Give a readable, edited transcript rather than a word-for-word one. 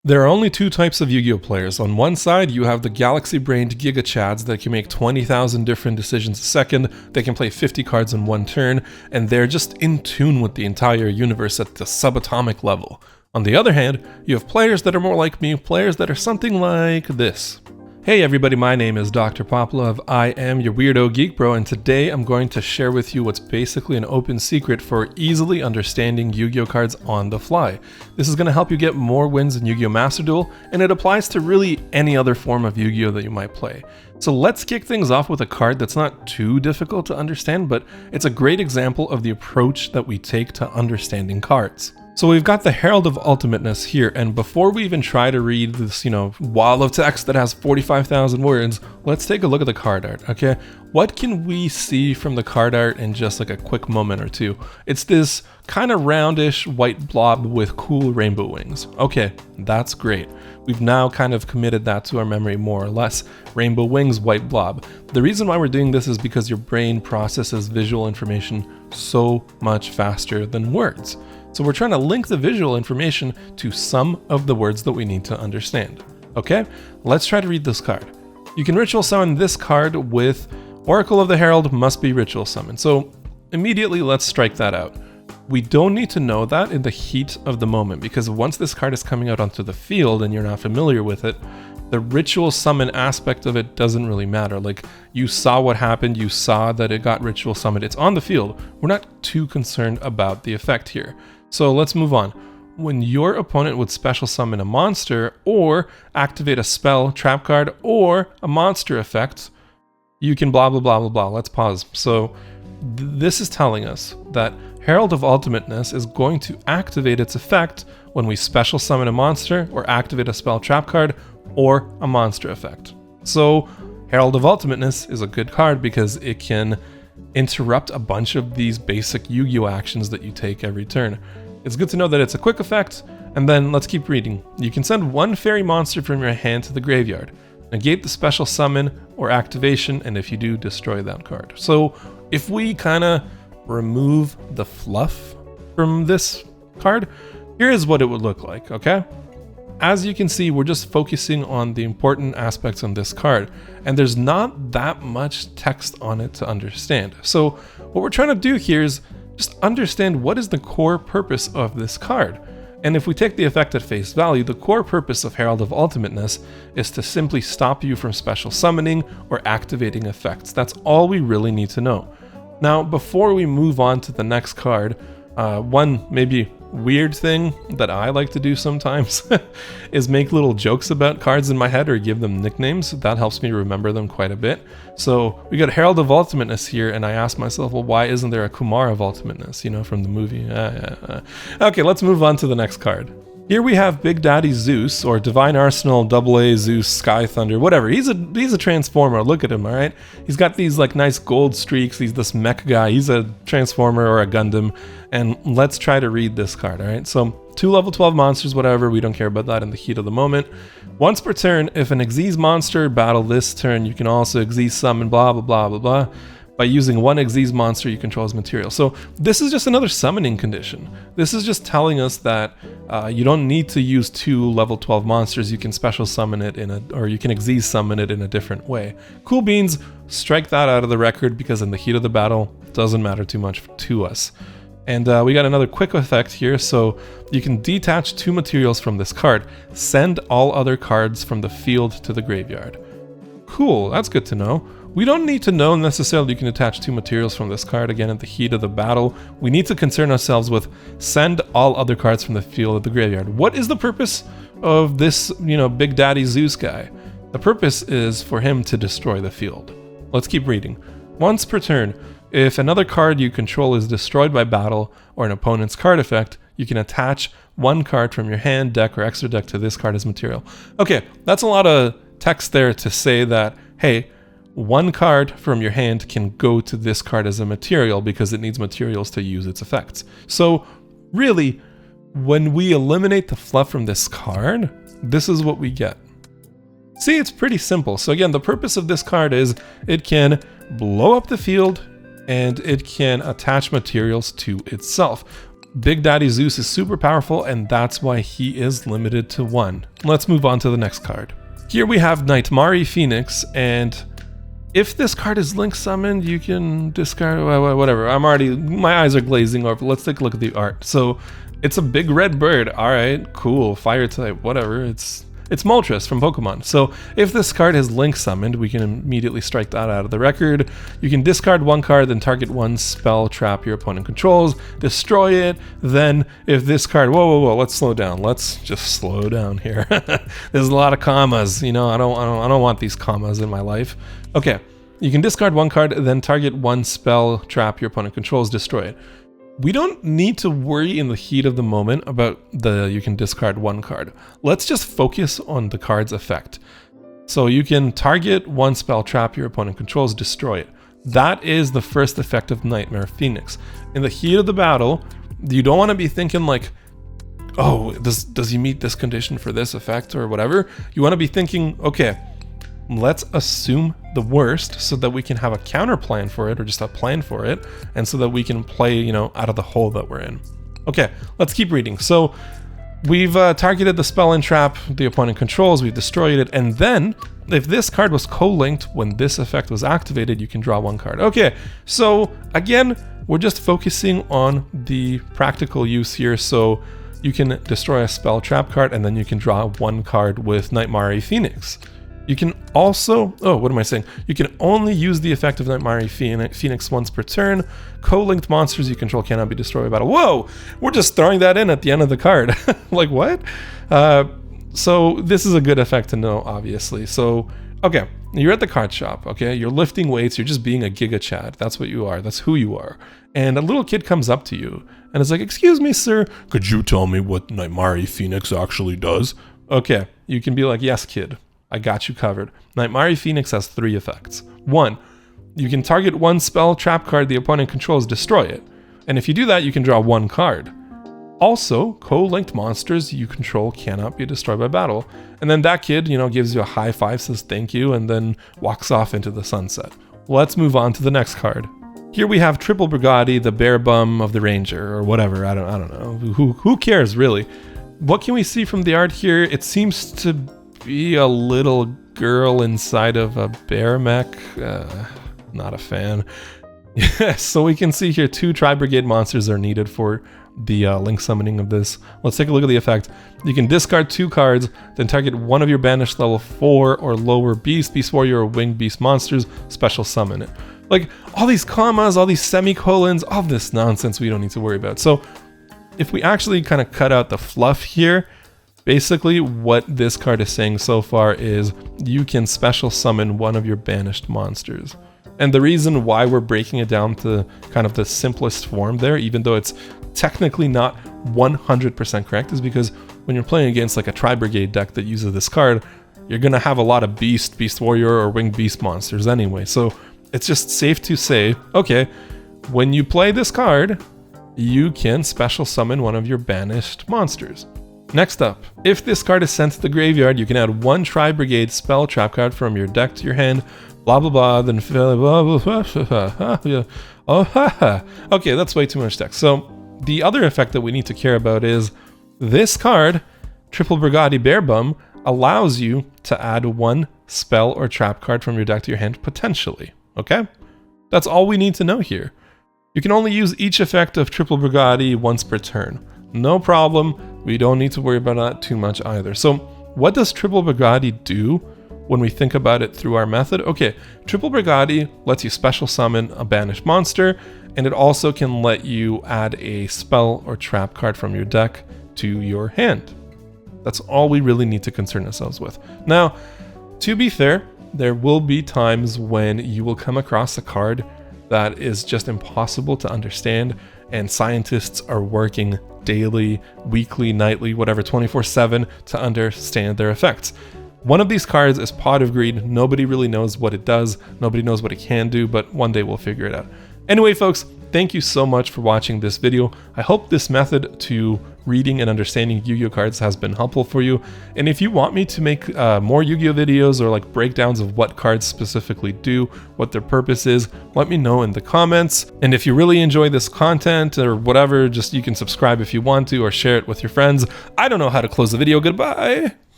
There are only two types of Yu-Gi-Oh players. On one side, you have the galaxy-brained Giga Chads that can make 20,000 different decisions a second, they can play 50 cards in one turn, and they're just in tune with the entire universe at the subatomic level. On the other hand, you have players that are more like me, players that are something like this. Hey everybody, my name is Dr. Poplov, I am your Weirdo Geek Bro, and today I'm going to share with you what's basically an open secret for easily understanding Yu-Gi-Oh cards on the fly. This is going to help you get more wins in Yu-Gi-Oh Master Duel, and it applies to really any other form of Yu-Gi-Oh that you might play. So let's kick things off with a card that's not too difficult to understand, but it's a great example of the approach that we take to understanding cards. So we've got the Herald of Ultimateness here, and before we even try to read this, wall of text that has 45,000 words, let's take a look at the card art, okay? What can we see from the card art in just like a quick moment or two? It's this kind of roundish white blob with cool rainbow wings. Okay, that's great. We've now kind of committed that to our memory more or less. Rainbow wings, white blob. The reason why we're doing this is because your brain processes visual information so much faster than words. So we're trying to link the visual information to some of the words that we need to understand. Okay, let's try to read this card. You can ritual summon this card with Oracle of the Herald must be ritual summoned. So immediately let's strike that out. We don't need to know that in the heat of the moment, because once this card is coming out onto the field and you're not familiar with it, the ritual summon aspect of it doesn't really matter. Like, you saw what happened, you saw that it got ritual summoned, it's on the field. We're not too concerned about the effect here. So let's move on. When your opponent would special summon a monster or activate a spell, trap card, or a monster effect, you can blah, blah, blah, blah, blah. Let's pause. So this is telling us that Herald of Ultimateness is going to activate its effect when we special summon a monster or activate a spell, trap card, or a monster effect. So Herald of Ultimateness is a good card because it can interrupt a bunch of these basic Yu-Gi-Oh actions that you take every turn. It's good to know that it's a quick effect, and then let's keep reading. You can send one fairy monster from your hand to the graveyard. Negate the special summon or activation, and if you do, destroy that card. So if we kind of remove the fluff from this card, here's what it would look like, okay? As you can see, we're just focusing on the important aspects on this card, and there's not that much text on it to understand. So what we're trying to do here is just understand what is the core purpose of this card. And if we take the effect at face value, the core purpose of Herald of Ultimateness is to simply stop you from special summoning or activating effects. That's all we really need to know. Now, before we move on to the next card, one maybe weird thing that I like to do sometimes is make little jokes about cards in my head or give them nicknames. That helps me remember them quite a bit. So we got Herald of Ultimateness here, and I asked myself, well, why isn't there a Kumar of Ultimateness, from the movie? Okay, let's move on to the next card. Here we have Big Daddy Zeus, or Divine Arsenal, AA Zeus, Sky Thunder, whatever. He's a transformer. Look at him, all right? He's got these like nice gold streaks. He's this mech guy. He's a transformer or a Gundam. And let's try to read this card, all right? So 2 level 12 monsters, whatever. We don't care about that in the heat of the moment. Once per turn, if an Xyz monster battle this turn, you can also Xyz summon blah, blah, blah, blah, blah. By using one Xyz monster you control as material. So this is just another summoning condition. This is just telling us that you don't need to use 2 level 12 monsters. You can special summon it or you can Xyz summon it in a different way. Cool beans, strike that out of the record because in the heat of the battle, it doesn't matter too much to us. And we got another quick effect here. So you can detach 2 materials from this card. Send all other cards from the field to the graveyard. Cool, that's good to know. We don't need to know necessarily you can attach 2 materials from this card again at the heat of the battle. We need to concern ourselves with send all other cards from the field of the graveyard. What is the purpose of this, Big Daddy Zeus guy? The purpose is for him to destroy the field. Let's keep reading. Once per turn, if another card you control is destroyed by battle or an opponent's card effect, you can attach 1 card from your hand, deck, or extra deck to this card as material. Okay, that's a lot of text there to say that, hey, 1 card from your hand can go to this card as a material because it needs materials to use its effects. So really, when we eliminate the fluff from this card, this is what we get. See, it's pretty simple. So again, the purpose of this card is it can blow up the field and it can attach materials to itself. Big Daddy Zeus is super powerful, and that's why he is limited to 1. Let's move on to the next card. Here we have Nightmare Phoenix, and if this card is link summoned, you can discard whatever. My eyes are glazing over. Let's take a look at the art. So it's a big red bird. All right, cool. Fire type, whatever. It's Moltres from Pokemon. So if this card is link summoned, we can immediately strike that out of the record. You can discard 1 card, then target 1 spell trap your opponent controls, destroy it. Then if this card, whoa, let's slow down. Let's just slow down here. There's a lot of commas. You know, I don't want these commas in my life. Okay, you can discard 1 card, then target 1 spell trap your opponent controls, destroy it. We don't need to worry in the heat of the moment about you can discard 1 card. Let's just focus on the card's effect. So you can target 1 spell trap your opponent controls, destroy it. That is the first effect of Nightmare Phoenix. In the heat of the battle, you don't want to be thinking like, oh, does he meet this condition for this effect or whatever? You want to be thinking, okay, let's assume the worst so that we can have a counter plan for it, or just a plan for it, and so that we can play, you know, out of the hole that we're in. Okay, let's keep reading. So we've targeted the spell and trap the opponent controls, we've destroyed it, and then if this card was co-linked when this effect was activated, you can draw 1 card. Okay, so again, we're just focusing on the practical use here. So you can destroy a spell trap card, and then you can draw 1 card with Nightmare Phoenix. You can also, what am I saying? You can only use the effect of Nightmare Phoenix once per turn. Co-linked monsters you control cannot be destroyed by battle. Whoa! We're just throwing that in at the end of the card. Like, what? So this is a good effect to know, obviously. So, okay, you're at the card shop, okay? You're lifting weights, you're just being a Giga Chad. That's what you are, that's who you are. And a little kid comes up to you, and is like, excuse me, sir, could you tell me what Nightmare Phoenix actually does? Okay, you can be like, yes, kid. I got you covered. Nightmare Phoenix has 3 effects. 1, you can target 1 spell trap card the opponent controls, destroy it. And if you do that, you can draw 1 card. Also, co-linked monsters you control cannot be destroyed by battle. And then that kid, you know, gives you a high five, says thank you, and then walks off into the sunset. Let's move on to the next card. Here we have Triple Brigadi, the bear bum of the ranger, or whatever. I don't know. Who cares, really? What can we see from the art here? It seems to be a little girl inside of a bear mech. Not a fan. So we can see here 2 Tri-Brigade monsters are needed for the link summoning of this. Let's take a look at the effect. You can discard 2 cards, then target 1 of your banished level 4 or lower beast warrior, or winged beast monsters, special summon it. Like, all these commas, all these semicolons, all this nonsense we don't need to worry about. So if we actually kind of cut out the fluff here, basically what this card is saying so far is you can special summon 1 of your banished monsters. And the reason why we're breaking it down to kind of the simplest form there, even though it's technically not 100% correct, is because when you're playing against like a Tri-Brigade deck that uses this card, you're going to have a lot of beast warrior, or winged beast monsters anyway. So it's just safe to say, okay, when you play this card, you can special summon 1 of your banished monsters. Next up, if this card is sent to the graveyard, you can add 1 Tri-Brigade spell trap card from your deck to your hand, blah blah blah, then fill blah blah blah. Oh, okay, that's way too much text. So the other effect that we need to care about is this card, Triple Brigadi Bear Bum, allows you to add 1 spell or trap card from your deck to your hand potentially, okay? That's all we need to know here. You can only use each effect of Triple Brigadi once per turn. No problem. We don't need to worry about that too much either. So what does Triple Brigadi do when we think about it through our method? Okay, Triple Brigadi lets you special summon a banished monster, and it also can let you add a spell or trap card from your deck to your hand. That's all we really need to concern ourselves with. Now, to be fair, there will be times when you will come across a card that is just impossible to understand, and scientists are working daily, weekly, nightly, whatever, 24/7 to understand their effects. One of these cards is Pot of Greed. Nobody really knows what it does. Nobody knows what it can do, but one day we'll figure it out. Anyway, folks, thank you so much for watching this video. I hope this method to reading and understanding Yu-Gi-Oh cards has been helpful for you. And if you want me to make more Yu-Gi-Oh videos or like breakdowns of what cards specifically do, what their purpose is, let me know in the comments. And if you really enjoy this content or whatever, just you can subscribe if you want to or share it with your friends. I don't know how to close the video. Goodbye.